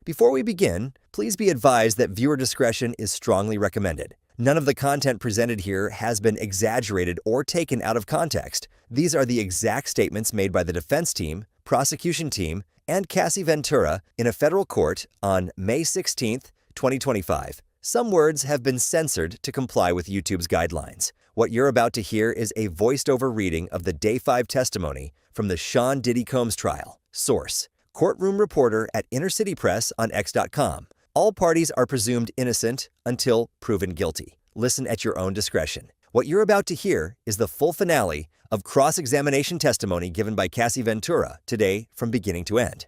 Before we begin, please be advised that viewer discretion is strongly recommended. None of the content presented here has been exaggerated or taken out of context. These are the exact statements made by the defense team, prosecution team, and Cassie Ventura in a federal court on May 16, 2025. Some words have been censored to comply with YouTube's guidelines. What you're about to hear is a voiced-over reading of the Day 5 testimony from the Sean Diddy Combs trial. Source: courtroom reporter at Inner City Press on X.com. All parties are presumed innocent until proven guilty. Listen at your own discretion. What you're about to hear is the full finale of cross-examination testimony given by Cassie Ventura today from beginning to end.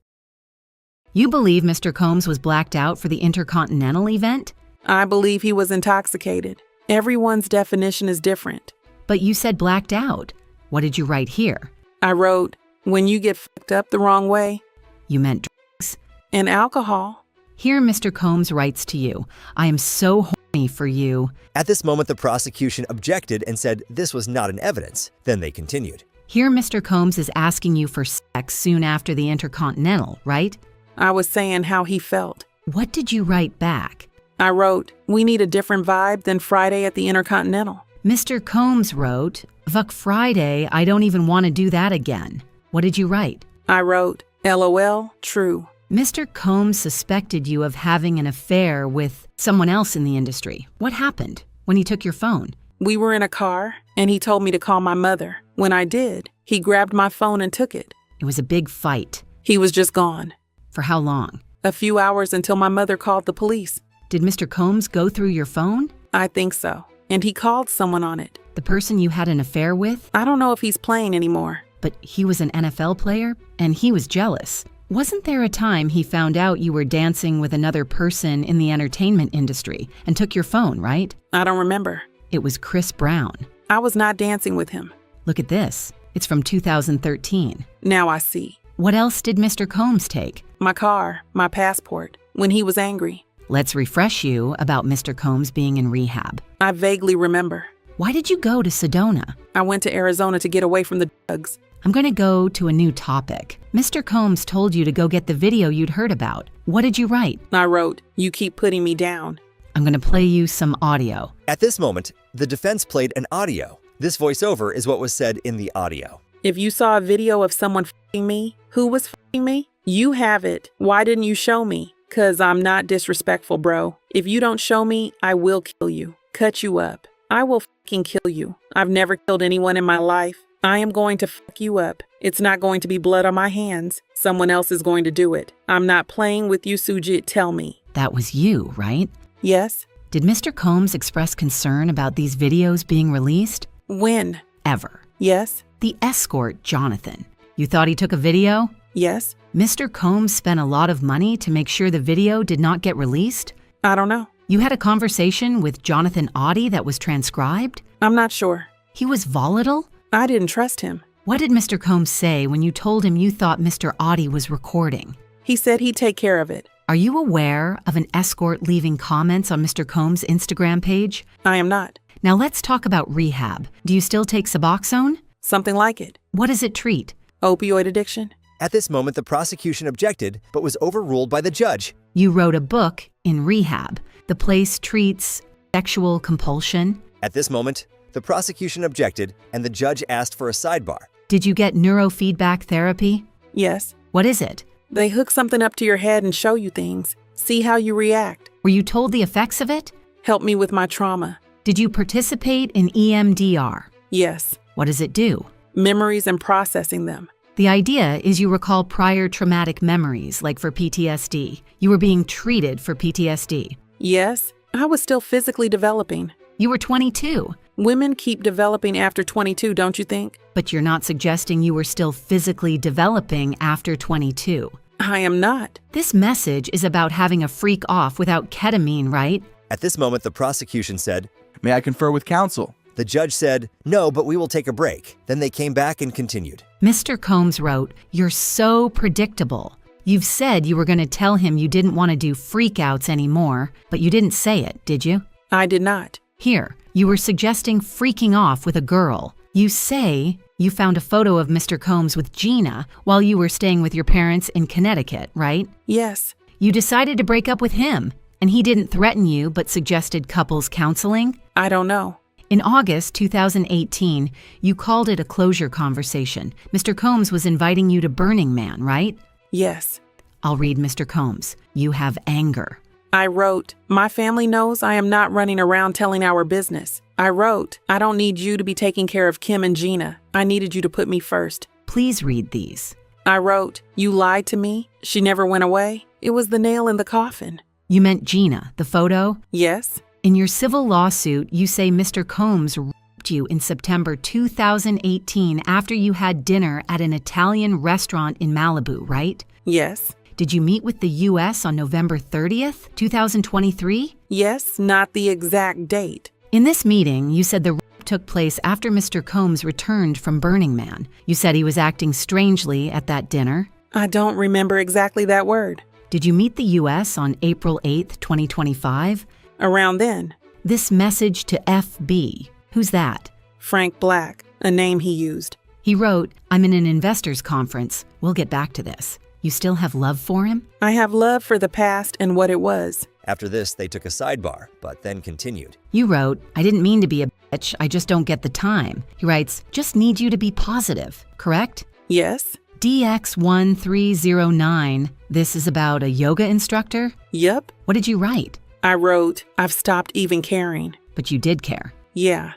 You believe Mr. Combs was blacked out for the InterContinental event? I believe he was intoxicated. Everyone's definition is different. But you said blacked out. What did you write here? I wrote, when you get fucked up the wrong way. You meant drugs? And alcohol. Here Mr. Combs writes to you, I am so horny for you. At this moment, the prosecution objected and said this was not an evidence. Then they continued. Here Mr. Combs is asking you for sex soon after the InterContinental, right? I was saying how he felt. What did you write back? I wrote, we need a different vibe than Friday at the InterContinental. Mr. Combs wrote, Vuck Friday, I don't even want to do that again. What did you write? I wrote, LOL, true. Mr. Combs suspected you of having an affair with someone else in the industry. What happened when he took your phone? We were in a car, and he told me to call my mother. When I did, he grabbed my phone and took it. It was a big fight. He was just gone. For how long? A few hours until my mother called the police. Did Mr. Combs go through your phone? I think so. And he called someone on it. The person you had an affair with? I don't know if he's playing anymore. But he was an NFL player, and he was jealous. Wasn't there a time he found out you were dancing with another person in the entertainment industry and took your phone, right? I don't remember. It was Chris Brown. I was not dancing with him. Look at this. It's from 2013. Now I see. What else did Mr. Combs take? My car, my passport, when he was angry. Let's refresh you about Mr. Combs being in rehab. I vaguely remember. Why did you go to Sedona? I went to Arizona to get away from the drugs. I'm going to go to a new topic. Mr. Combs told you to go get the video you'd heard about. What did you write? I wrote, you keep putting me down. I'm going to play you some audio. At this moment, the defense played an audio. This voiceover is what was said in the audio. If you saw a video of someone f***ing me, who was f***ing me? You have it. Why didn't you show me? 'Cause I'm not disrespectful, bro. If you don't show me, I will kill you. Cut you up. I will f***ing kill you. I've never killed anyone in my life. I am going to fuck you up. It's not going to be blood on my hands. Someone else is going to do it. I'm not playing with you, Sujit. Tell me. That was you, right? Yes. Did Mr. Combs express concern about these videos being released? When? Ever. Yes. The escort, Jonathan. You thought he took a video? Yes. Mr. Combs spent a lot of money to make sure the video did not get released? I don't know. You had a conversation with Jonathan Audie that was transcribed? I'm not sure. He was volatile? I didn't trust him. What did Mr. Combs say when you told him you thought Mr. Audie was recording? He said he'd take care of it. Are you aware of an escort leaving comments on Mr. Combs' Instagram page? I am not. Now let's talk about rehab. Do you still take Suboxone? Something like it. What does it treat? Opioid addiction. At this moment, the prosecution objected, but was overruled by the judge. You wrote a book in rehab. The place treats sexual compulsion. At this moment, the prosecution objected, and the judge asked for a sidebar. Did you get neurofeedback therapy? Yes. What is it? They hook something up to your head and show you things. See how you react. Were you told the effects of it? Help me with my trauma. Did you participate in EMDR? Yes. What does it do? Memories and processing them. The idea is you recall prior traumatic memories, like for PTSD. You were being treated for PTSD. Yes. I was still physically developing. You were 22. Women keep developing after 22, don't you think? But you're not suggesting you were still physically developing after 22. I am not. This message is about having a freak off without ketamine, right? At this moment, the prosecution said, May I confer with counsel? The judge said, no, but we will take a break. Then they came back and continued. Mr. Combs wrote, you're so predictable. You've said you were going to tell him you didn't want to do freakouts anymore, but you didn't say it, did you? I did not. Here, you were suggesting freaking off with a girl. You say you found a photo of Mr. Combs with Gina while you were staying with your parents in Connecticut, right? Yes. You decided to break up with him, and he didn't threaten you but suggested couples counseling? I don't know. In August 2018, you called it a closure conversation. Mr. Combs was inviting you to Burning Man, right? Yes. I'll read Mr. Combs. You have anger. I wrote, my family knows I am not running around telling our business. I wrote, I don't need you to be taking care of Kim and Gina. I needed you to put me first. Please read these. I wrote, you lied to me. She never went away. It was the nail in the coffin. You meant Gina, the photo? Yes. In your civil lawsuit, you say Mr. Combs raped you in September 2018 after you had dinner at an Italian restaurant in Malibu, right? Yes. Did you meet with the U.S. on November 30th, 2023? Yes, not the exact date. In this meeting, you said the rape took place after Mr. Combs returned from Burning Man. You said he was acting strangely at that dinner. I don't remember exactly that word. Did you meet the U.S. on April 8th, 2025? Around then. This message to FB, who's that? Frank Black, a name he used. He wrote, I'm in an investors conference. We'll get back to this. You still have love for him? I have love for the past and what it was. After this, they took a sidebar, but then continued. You wrote, I didn't mean to be a bitch, I just don't get the time. He writes, just need you to be positive, correct? Yes. DX1309, this is about a yoga instructor? Yup. What did you write? I wrote, I've stopped even caring. But you did care. Yeah.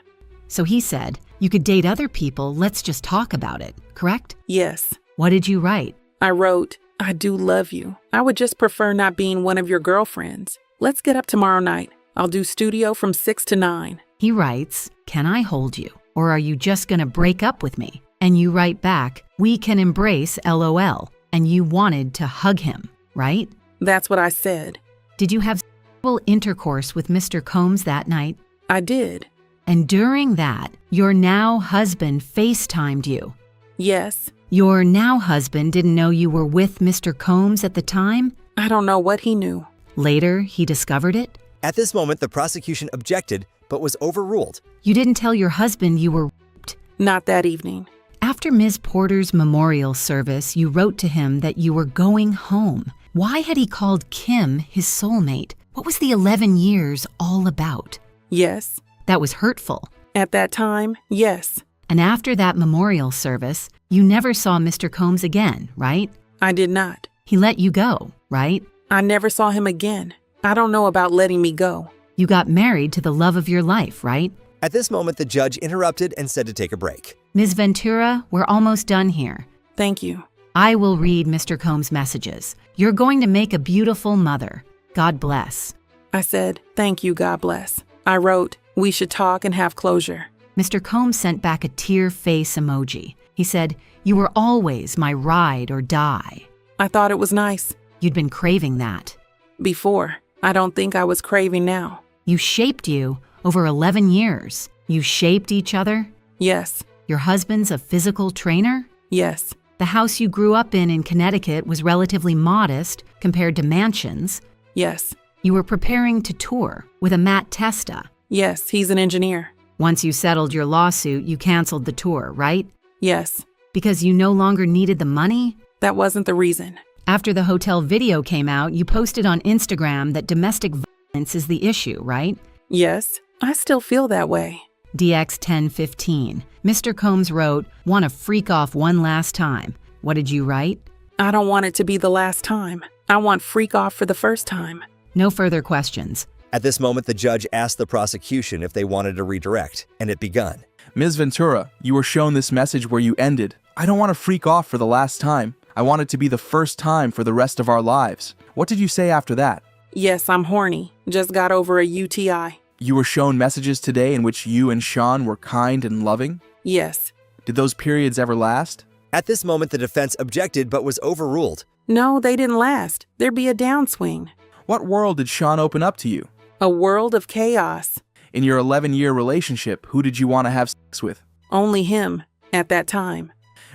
So he said, you could date other people, let's just talk about it, correct? Yes. What did you write? I wrote, I do love you. I would just prefer not being one of your girlfriends. Let's get up tomorrow night. I'll do studio from 6 to 9. He writes, can I hold you? Or are you just gonna break up with me? And you write back, we can embrace LOL. And you wanted to hug him, right? That's what I said. Did you have sexual intercourse with Mr. Combs that night? I did. And during that, your now husband FaceTimed you. Yes. Your now husband didn't know you were with Mr. Combs at the time? I don't know what he knew. Later, he discovered it? At this moment, the prosecution objected, but was overruled. You didn't tell your husband you were raped. Not that evening. After Ms. Porter's memorial service, you wrote to him that you were going home. Why had he called Kim his soulmate? What was the 11 years all about? Yes. That was hurtful. At that time, yes. And after that memorial service, you never saw Mr. Combs again, right? I did not. He let you go, right? I never saw him again. I don't know about letting me go. You got married to the love of your life, right? At this moment, the judge interrupted and said to take a break. Ms. Ventura, we're almost done here. Thank you. I will read Mr. Combs' messages. You're going to make a beautiful mother. God bless. I said, thank you, God bless. I wrote, we should talk and have closure. Mr. Combs sent back a tear face emoji. He said, you were always my ride or die. I thought it was nice. You'd been craving that. Before. I don't think I was craving now. You shaped you over 11 years. You shaped each other. Yes. Your husband's a physical trainer? Yes. The house you grew up in Connecticut was relatively modest compared to mansions. Yes. You were preparing to tour with a Matt Testa. Yes, he's an engineer. Once you settled your lawsuit, you canceled the tour, right? Yes. Because you no longer needed the money? That wasn't the reason. After the hotel video came out, you posted on Instagram that domestic violence is the issue, right? Yes. I still feel that way. DX1015. Mr. Combs wrote, want to freak off one last time. What did you write? I don't want it to be the last time. I want freak off for the first time. No further questions. At this moment, the judge asked the prosecution if they wanted to redirect, and it begun. Ms. Ventura, you were shown this message where you ended. I don't want to freak off for the last time. I want it to be the first time for the rest of our lives. What did you say after that? Yes, I'm horny. Just got over a UTI. You were shown messages today in which you and Sean were kind and loving? Yes. Did those periods ever last? At this moment, the defense objected but was overruled. No, they didn't last. There'd be a downswing. What world did Sean open up to you? A world of chaos. In your 11-year relationship, who did you want to have sex with? Only him, at that time.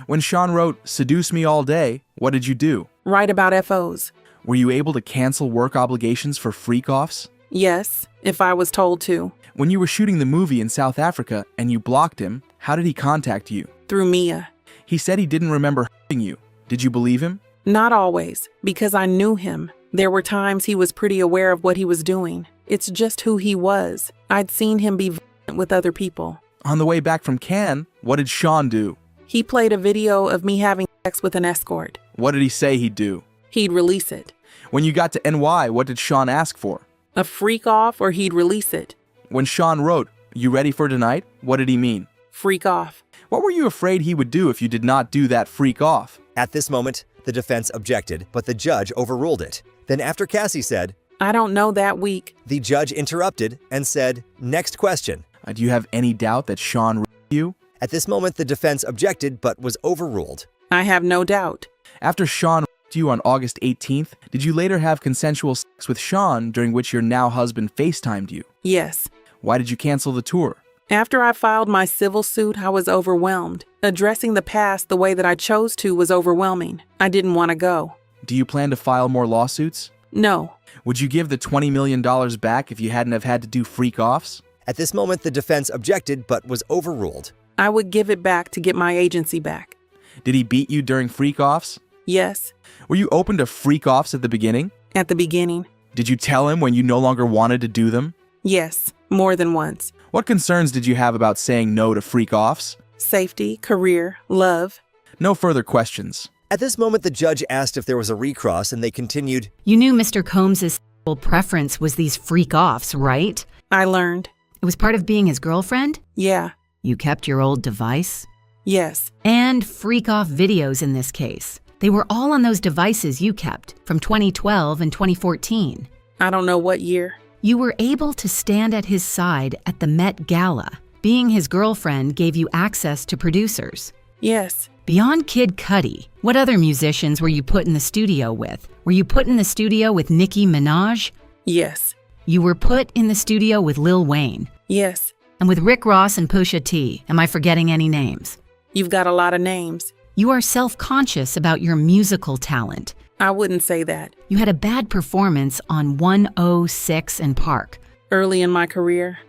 When Sean wrote, "Seduce me all day," what did you do? Write about FOs. Were you able to cancel work obligations for freak-offs? Yes, if I was told to. When you were shooting the movie in South Africa and you blocked him, how did he contact you? Through Mia. He said he didn't remember hurting you. Did you believe him? Not always, because I knew him. There were times he was pretty aware of what he was doing. It's just who he was. I'd seen him be violent with other people. On the way back from Cannes, what did Sean do? He played a video of me having sex with an escort. What did he say he'd do? He'd release it. When you got to NY, what did Sean ask for? A freak off or he'd release it. When Sean wrote, "You ready for tonight?" what did he mean? Freak off. What were you afraid he would do if you did not do that freak off? At this moment, the defense objected, but the judge overruled it. Then after Cassie said, I don't know that week. the judge interrupted and said, "Next question." Do you have any doubt that Sean raped you? At this moment, the defense objected, but was overruled. I have no doubt. After Sean raped you on August 18th, did you later have consensual sex with Sean during which your now husband FaceTimed you? Yes. Why did you cancel the tour? After I filed my civil suit, I was overwhelmed. Addressing the past the way that I chose to was overwhelming. I didn't want to go. Do you plan to file more lawsuits? No. Would you give the $20 million back if you hadn't have had to do freak-offs? At this moment, the defense objected, but was overruled. I would give it back to get my agency back. Did he beat you during freak-offs? Yes. Were you open to freak-offs at the beginning? At the beginning. Did you tell him when you no longer wanted to do them? Yes. More than once. What concerns did you have about saying no to freak-offs? Safety, career, love. No further questions. At this moment, the judge asked if there was a recross, and they continued, You knew Mr. Combs' sexual preference was these freak-offs, right? I learned. It was part of being his girlfriend? Yeah. You kept your old device? Yes. And freak-off videos in this case. They were all on those devices you kept from 2012 and 2014. I don't know what year. You were able to stand at his side at the Met Gala. Being his girlfriend gave you access to producers. Yes. Beyond Kid Cudi, what other musicians were you put in the studio with? Were you put in the studio with Nicki Minaj? Yes. You were put in the studio with Lil Wayne. Yes. And with Rick Ross and Pusha T. Am I forgetting any names? You've got a lot of names. You are self-conscious about your musical talent. I wouldn't say that. You had a bad performance on 106 and Park. Early in my career.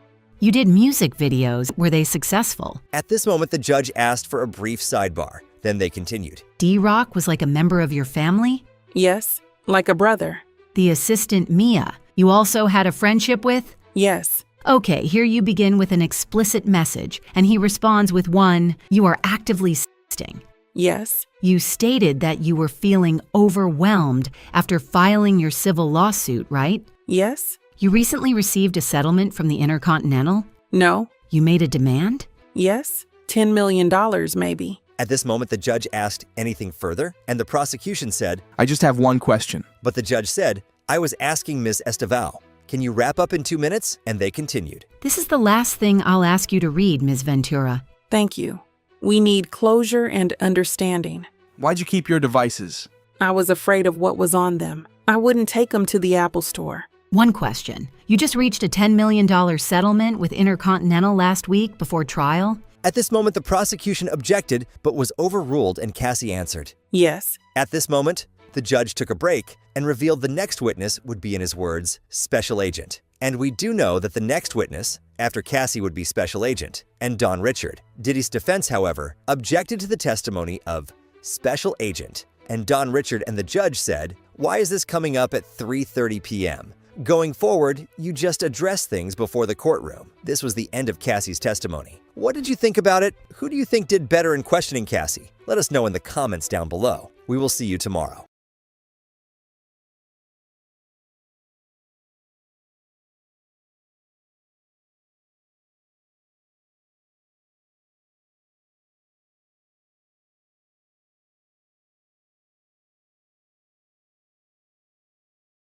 You did music videos. Were they successful? At this moment, the judge asked for a brief sidebar. Then they continued. D-Rock was like a member of your family? Yes. Like a brother. The assistant Mia, you also had a friendship with? Yes. Okay, here you begin with an explicit message, and he responds with one, you are actively sexting. Yes. You stated that you were feeling overwhelmed after filing your civil lawsuit, right? Yes. You recently received a settlement from the InterContinental? No. You made a demand? Yes. $10 million, maybe. At this moment, the judge asked anything further, and the prosecution said, I just have one question. but the judge said, I was asking Ms. Estevao. Can you wrap up in 2 minutes? And they continued. This is the last thing I'll ask you to read, Ms. Ventura. Thank you. We need closure and understanding. Why'd you keep your devices? I was afraid of what was on them. I wouldn't take them to the Apple Store. One question. You just reached a $10 million settlement with InterContinental last week before trial? At this moment, the prosecution objected, but was overruled, and Cassie answered. Yes. At this moment, the judge took a break and revealed the next witness would be, in his words, special agent. And we do know that the next witness, after Cassie, would be special agent, and Don Richard. Diddy's defense, however, objected to the testimony of special agent, and Don Richard and the judge said, why is this coming up at 3:30 p.m.? Going forward, you just address things before the courtroom. This was the end of Cassie's testimony. What did you think about it? Who do you think did better in questioning Cassie? Let us know in the comments down below. We will see you tomorrow.